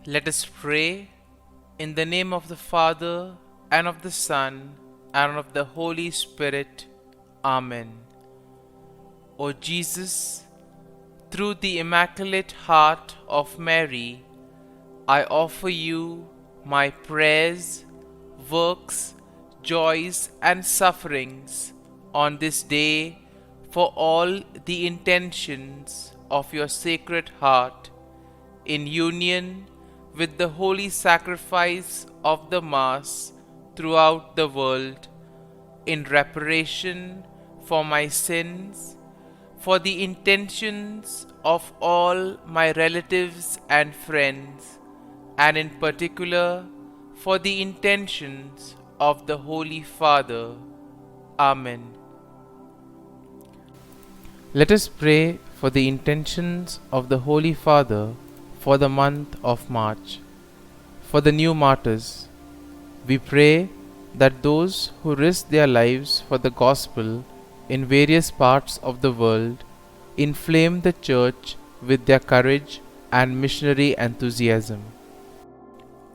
Let us pray in the name of the Father, and of the Son, and of the Holy Spirit. Amen. O Jesus, through the Immaculate Heart of Mary, I offer you my prayers, works, joys, and sufferings on this day for all the intentions of your Sacred Heart, in union with the holy sacrifice of the Mass throughout the world, in reparation for my sins, for the intentions of all my relatives and friends, and in particular for the intentions of the Holy Father. Amen. Let us pray for the intentions of the Holy Father for the month of March. For the new martyrs, we pray that those who risk their lives for the gospel in various parts of the world inflame the Church with their courage and missionary enthusiasm.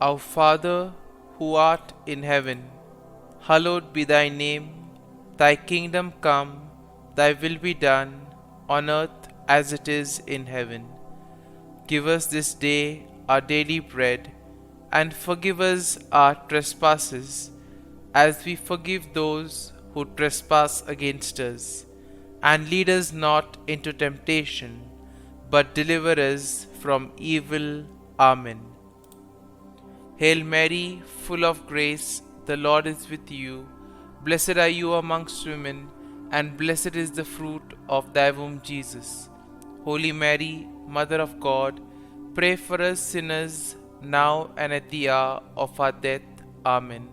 Our Father, who art in heaven, hallowed be thy name. Thy kingdom come, thy will be done, on earth as it is in heaven. Give us this day our daily bread, and forgive us our trespasses, as we forgive those who trespass against us. And lead us not into temptation, but deliver us from evil. Amen. Hail Mary, full of grace, the Lord is with you. Blessed are you amongst women, and blessed is the fruit of thy womb, Jesus. Holy Mary, Mother of God, pray for us sinners, now and at the hour of our death. Amen.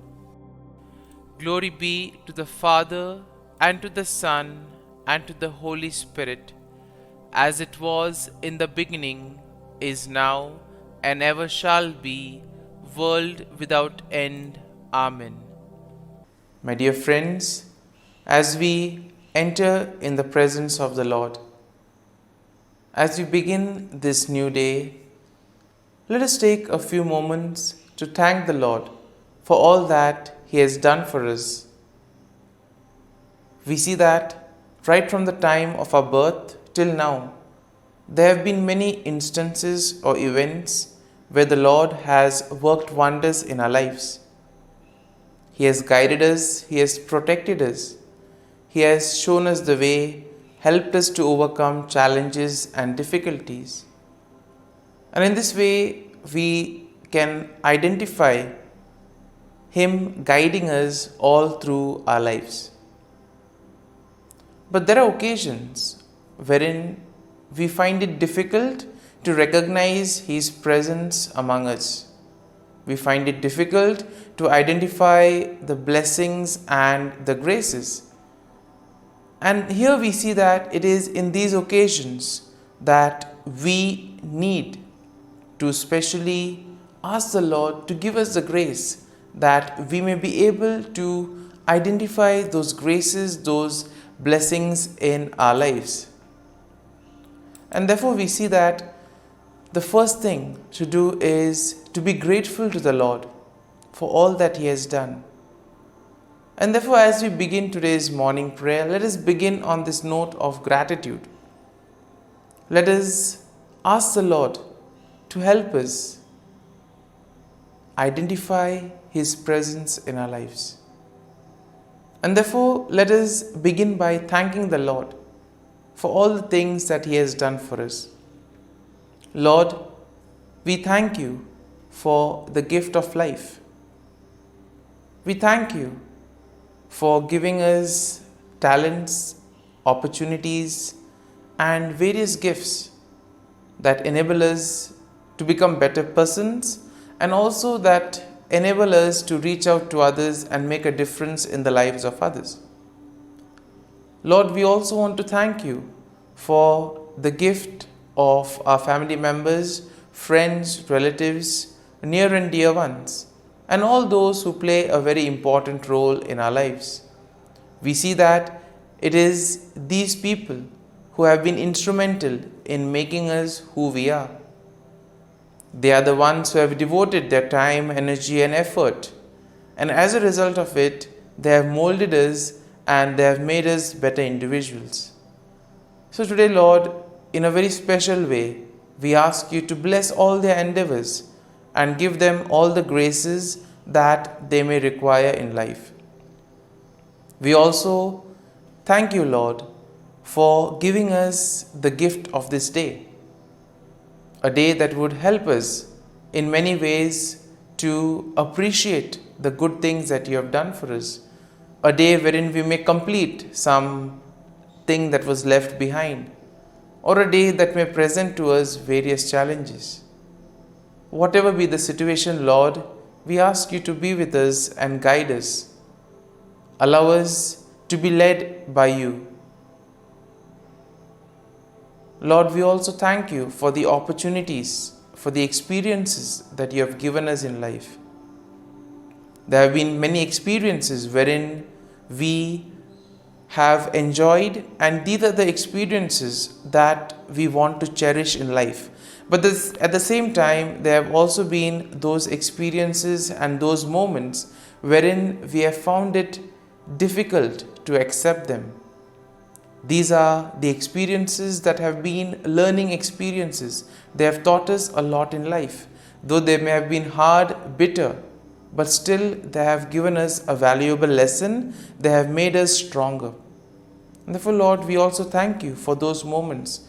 Glory be to the Father, and to the Son, and to the Holy Spirit, as it was in the beginning, is now, and ever shall be, world without end. Amen. My dear friends, as we enter in the presence of the Lord, as we begin this new day, let us take a few moments to thank the Lord for all that He has done for us. We see that right from the time of our birth till now, there have been many instances or events where the Lord has worked wonders in our lives. He has guided us, He has protected us, He has shown us the way, helped us to overcome challenges and difficulties. And in this way, we can identify Him guiding us all through our lives. But there are occasions wherein we find it difficult to recognize His presence among us. We find it difficult to identify the blessings and the graces. And here we see that it is in these occasions that we need to specially ask the Lord to give us the grace that we may be able to identify those graces, those blessings in our lives. And therefore we see that the first thing to do is to be grateful to the Lord for all that He has done. And therefore, as we begin today's morning prayer, let us begin on this note of gratitude. Let us ask the Lord to help us identify His presence in our lives. And therefore, let us begin by thanking the Lord for all the things that He has done for us. Lord, we thank You for the gift of life. We thank You for giving us talents, opportunities, and various gifts that enable us to become better persons, and also that enable us to reach out to others and make a difference in the lives of others. Lord, we also want to thank You for the gift of our family members, friends, relatives, near and dear ones, and all those who play a very important role in our lives. We see that it is these people who have been instrumental in making us who we are. They are the ones who have devoted their time, energy, and effort. And as a result of it, they have molded us and they have made us better individuals. So today, Lord, in a very special way, we ask you to bless all their endeavors and give them all the graces that they may require in life. We also thank you, Lord, for giving us the gift of this day. A day that would help us in many ways to appreciate the good things that you have done for us. A day wherein we may complete some thing that was left behind, or a day that may present to us various challenges. Whatever be the situation, Lord, we ask you to be with us and guide us. Allow us to be led by you. Lord, we also thank you for the opportunities, for the experiences that you have given us in life. There have been many experiences wherein we have enjoyed, and these are the experiences that we want to cherish in life. But at the same time, there have also been those experiences and those moments wherein we have found it difficult to accept them. These are the experiences that have been learning experiences. They have taught us a lot in life. Though they may have been hard, bitter, but still they have given us a valuable lesson. They have made us stronger. And therefore, Lord, we also thank you for those moments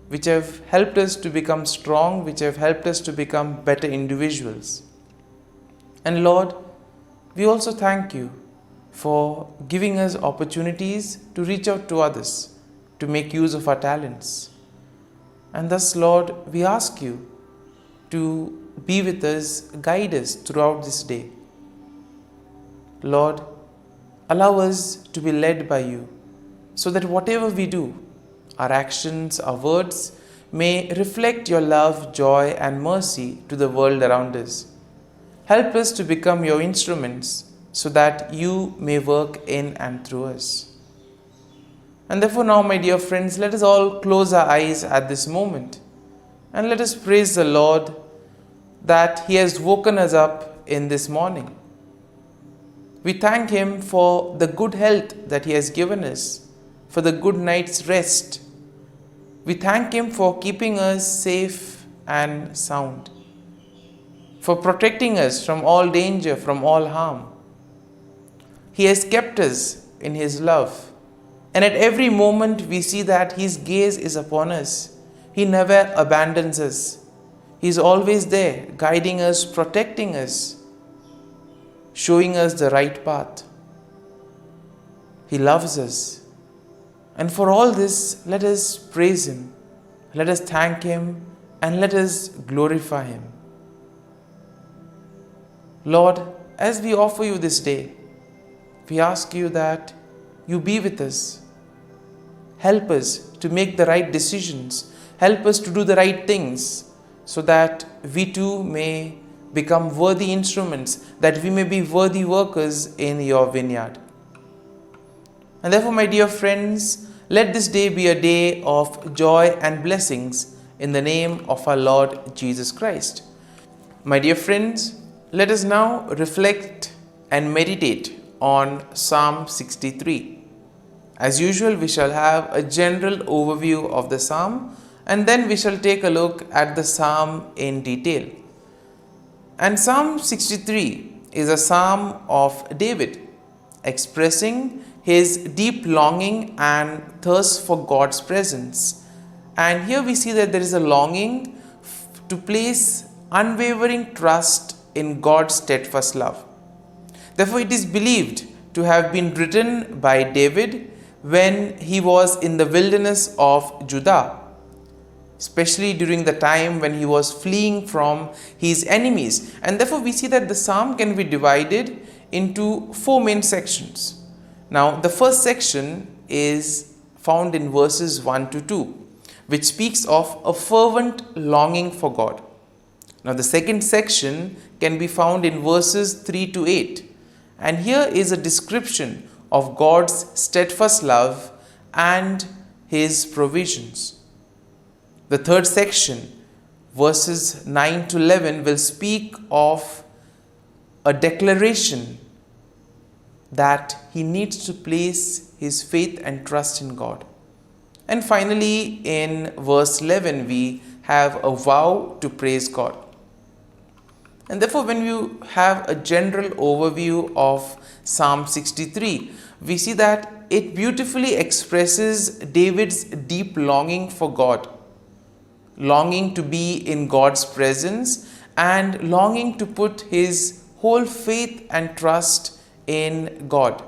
which have helped us to become strong, which have helped us to become better individuals. And Lord, we also thank you for giving us opportunities to reach out to others, to make use of our talents. And thus, Lord, we ask you to be with us, guide us throughout this day. Lord, allow us to be led by you, so that whatever we do, our actions, our words, may reflect your love, joy, and mercy to the world around us. Help us to become your instruments, so that you may work in and through us. And therefore now, my dear friends, let us all close our eyes at this moment and let us praise the Lord that He has woken us up in this morning. We thank Him for the good health that He has given us, for the good night's rest. We thank Him for keeping us safe and sound, for protecting us from all danger, from all harm. He has kept us in His love, and at every moment we see that His gaze is upon us. He never abandons us. He is always there, guiding us, protecting us, showing us the right path. He loves us. And for all this, let us praise Him, let us thank Him, and let us glorify Him. Lord, as we offer you this day, we ask you that you be with us. Help us to make the right decisions. Help us to do the right things, so that we too may become worthy instruments, that we may be worthy workers in your vineyard. And therefore, my dear friends, let this day be a day of joy and blessings in the name of our Lord Jesus Christ. My dear friends, let us now reflect and meditate on Psalm 63. As usual, we shall have a general overview of the psalm, and then we shall take a look at the psalm in detail. And Psalm 63 is a psalm of David, expressing his deep longing and thirst for God's presence. And here we see that there is a longing to place unwavering trust in God's steadfast love. Therefore, it is believed to have been written by David when he was in the wilderness of Judah, especially during the time when he was fleeing from his enemies. And therefore, we see that the psalm can be divided into four main sections. Now, the first section is found in verses 1 to 2, which speaks of a fervent longing for God. Now, the second section can be found in verses 3 to 8. And here is a description of God's steadfast love and His provisions. The third section verses 9 to 11 will speak of a declaration that he needs to place his faith and trust in God. And finally, in verse 11, we have a vow to praise God. And therefore, when you have a general overview of Psalm 63, we see that it beautifully expresses David's deep longing for God, longing to be in God's presence and longing to put his whole faith and trust in God.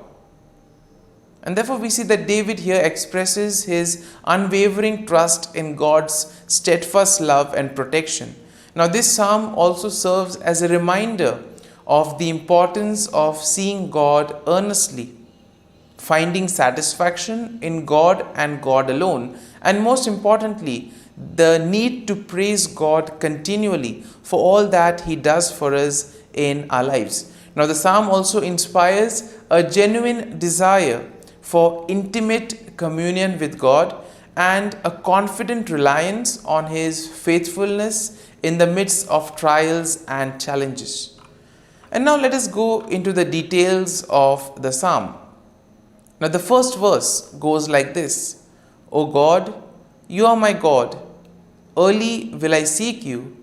And therefore we see that David here expresses his unwavering trust in God's steadfast love and protection. Now this psalm also serves as a reminder of the importance of seeing God earnestly, finding satisfaction in God and God alone, and most importantly, the need to praise God continually for all that he does for us in our lives. Now the psalm also inspires a genuine desire for intimate communion with God and a confident reliance on his faithfulness in the midst of trials and challenges. And now let us go into the details of the psalm. Now the first verse goes like this: O God, you are my God. Early will I seek you.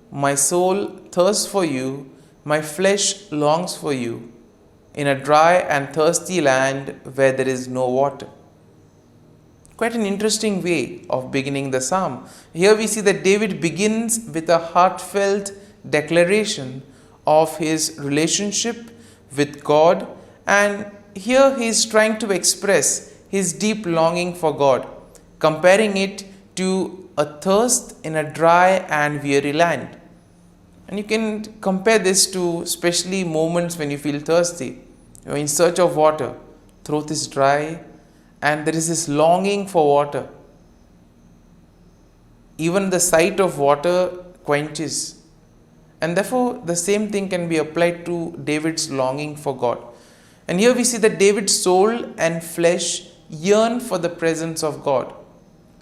My soul thirsts for you. My flesh longs for you, in a dry and thirsty land where there is no water. Quite an interesting way of beginning the psalm. Here we see that David begins with a heartfelt declaration of his relationship with God, and here he is trying to express his deep longing for God, comparing it to a thirst in a dry and weary land. And you can compare this to especially moments when you feel thirsty. You're in search of water, throat is dry, and there is this longing for water. Even the sight of water quenches. And therefore, the same thing can be applied to David's longing for God. And here we see that David's soul and flesh yearn for the presence of God,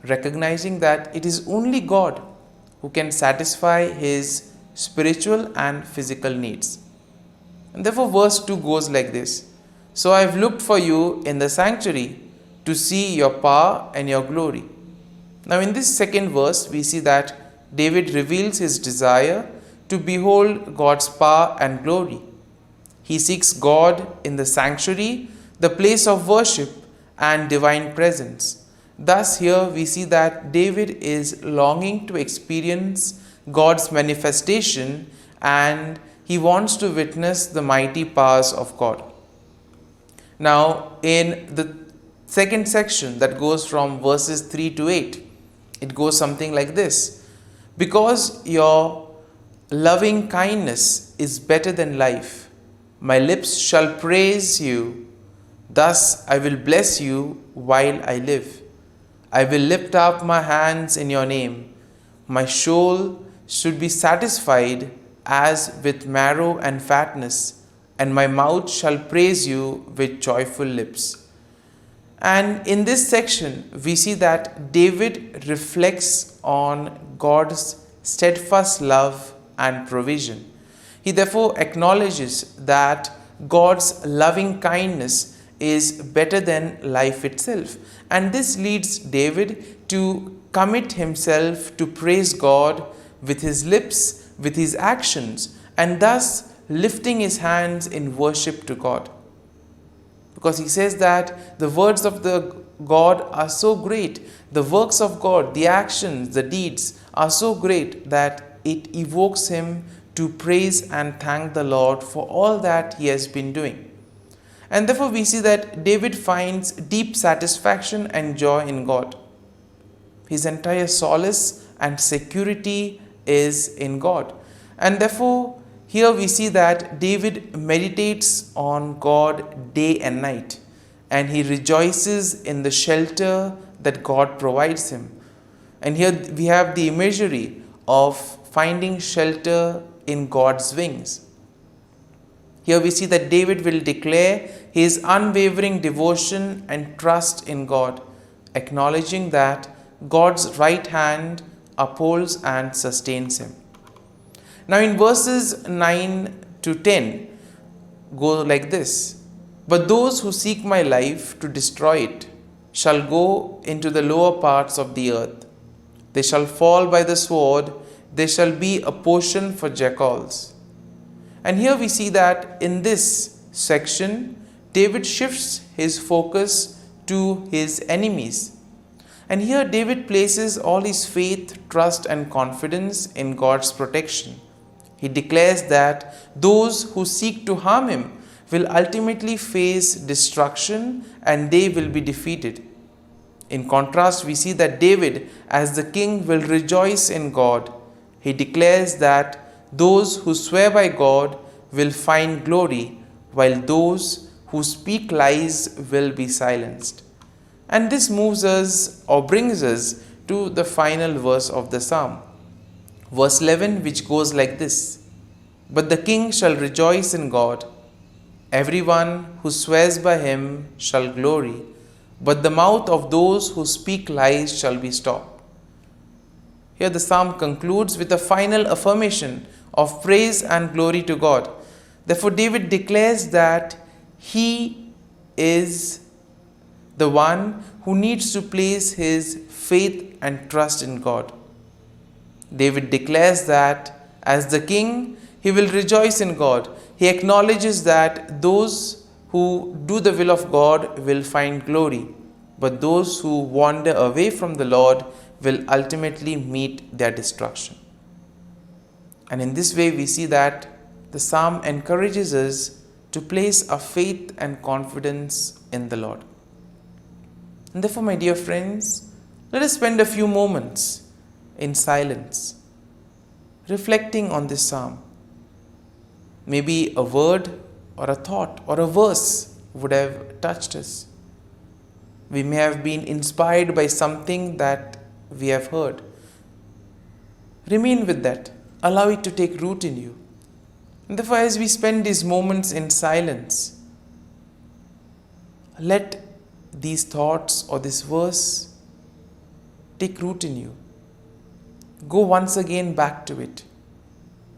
recognizing that it is only God who can satisfy his spiritual and physical needs. And therefore verse 2 goes like this: So I have looked for you in the sanctuary to see your power and your glory. Now in this second verse we see that David reveals his desire to behold God's power and glory. He seeks God in the sanctuary, the place of worship and divine presence. Thus here we see that David is longing to experience God's manifestation, and he wants to witness the mighty powers of God. Now in the second section that goes from verses 3 to 8, it goes something like this: Because your loving kindness is better than life, my lips shall praise you. Thus I will bless you while I live. I will lift up my hands in your name. My soul should be satisfied as with marrow and fatness, and my mouth shall praise you with joyful lips. And in this section, we see that David reflects on God's steadfast love and provision. He therefore acknowledges that God's loving kindness is better than life itself. And this leads David to commit himself to praise God with his lips, with his actions, and thus lifting his hands in worship to God. Because he says that the words of the God are so great, the works of God, the actions, the deeds are so great that it evokes him to praise and thank the Lord for all that he has been doing. And therefore we see that David finds deep satisfaction and joy in God. His entire solace and security is in God. And therefore here we see that David meditates on God day and night, and he rejoices in the shelter that God provides him. And here we have the imagery of finding shelter in God's wings. Here we see that David will declare his unwavering devotion and trust in God, acknowledging that God's right hand upholds and sustains him. Now in verses 9 to 10 go like this: But those who seek my life to destroy it shall go into the lower parts of the earth. They shall fall by the sword, they shall be a portion for jackals. And here we see that in this section, David shifts his focus to his enemies. And here David places all his faith, trust and confidence in God's protection. He declares that those who seek to harm him will ultimately face destruction and they will be defeated. In contrast, we see that David, as the king, will rejoice in God. He declares that those who swear by God will find glory, while those who speak lies will be silenced. And this moves us or brings us to the final verse of the psalm. Verse 11, which goes like this: But the king shall rejoice in God. Everyone who swears by him shall glory, but the mouth of those who speak lies shall be stopped. Here the psalm concludes with a final affirmation of praise and glory to God. Therefore, David declares that he is the one who needs to place his faith and trust in God. David declares that as the king, he will rejoice in God. He acknowledges that those who do the will of God will find glory, but those who wander away from the Lord will ultimately meet their destruction. And in this way, we see that the psalm encourages us to place our faith and confidence in the Lord. And therefore, my dear friends, let us spend a few moments in silence, reflecting on this psalm. Maybe a word or a thought or a verse would have touched us. We may have been inspired by something that we have heard. Remain with that. Allow it to take root in you. And therefore, as we spend these moments in silence, let these thoughts or this verse take root in you. Go once again back to it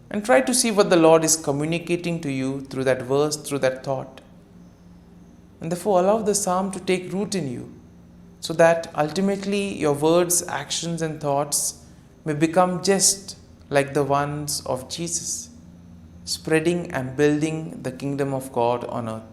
and try to see what the Lord is communicating to you through that verse, through that thought. And therefore, allow the psalm to take root in you, so that ultimately your words, actions and thoughts may become just like the ones of Jesus, spreading and building the kingdom of God on earth.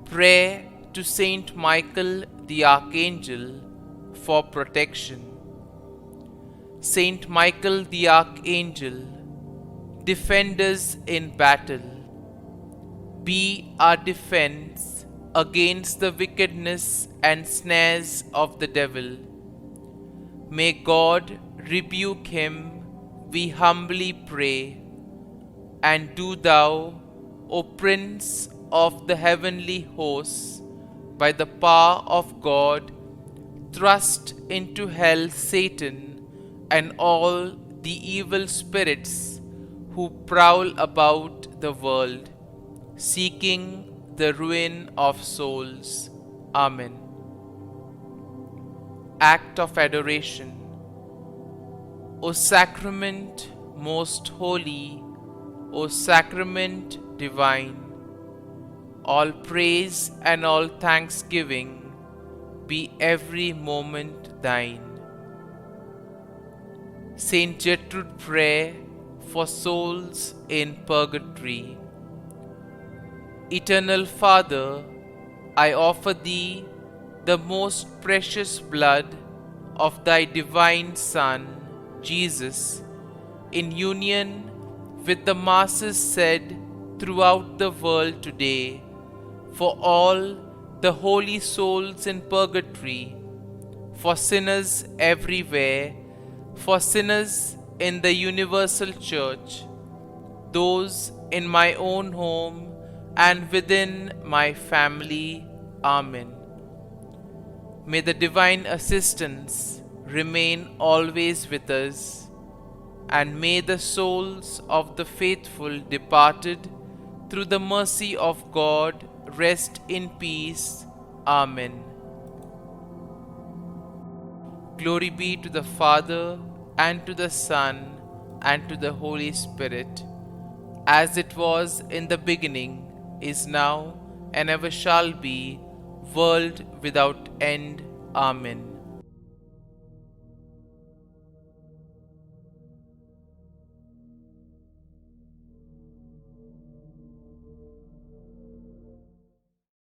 Prayer to Saint Michael the Archangel for protection. Saint Michael the Archangel, defend us in battle. Be our defense against the wickedness and snares of the devil. May God rebuke him, we humbly pray. And do thou, O Prince of the heavenly hosts, by the power of God, thrust into hell Satan and all the evil spirits who prowl about the world, seeking the ruin of souls. Amen. Act of Adoration. O Sacrament most holy, O Sacrament divine, all praise and all thanksgiving be every moment thine. Saint Gertrude, pray for souls in purgatory. Eternal Father, I offer Thee the most precious blood of Thy divine Son, Jesus, in union with the masses said throughout the world today, for all the holy souls in purgatory, for sinners everywhere, for sinners in the universal church, those in my own home and within my family. Amen. May the divine assistance remain always with us, and may the souls of the faithful departed through the mercy of God rest in peace. Amen. Glory be to the Father, and to the Son, and to the Holy Spirit, as it was in the beginning, is now, and ever shall be, world without end. Amen.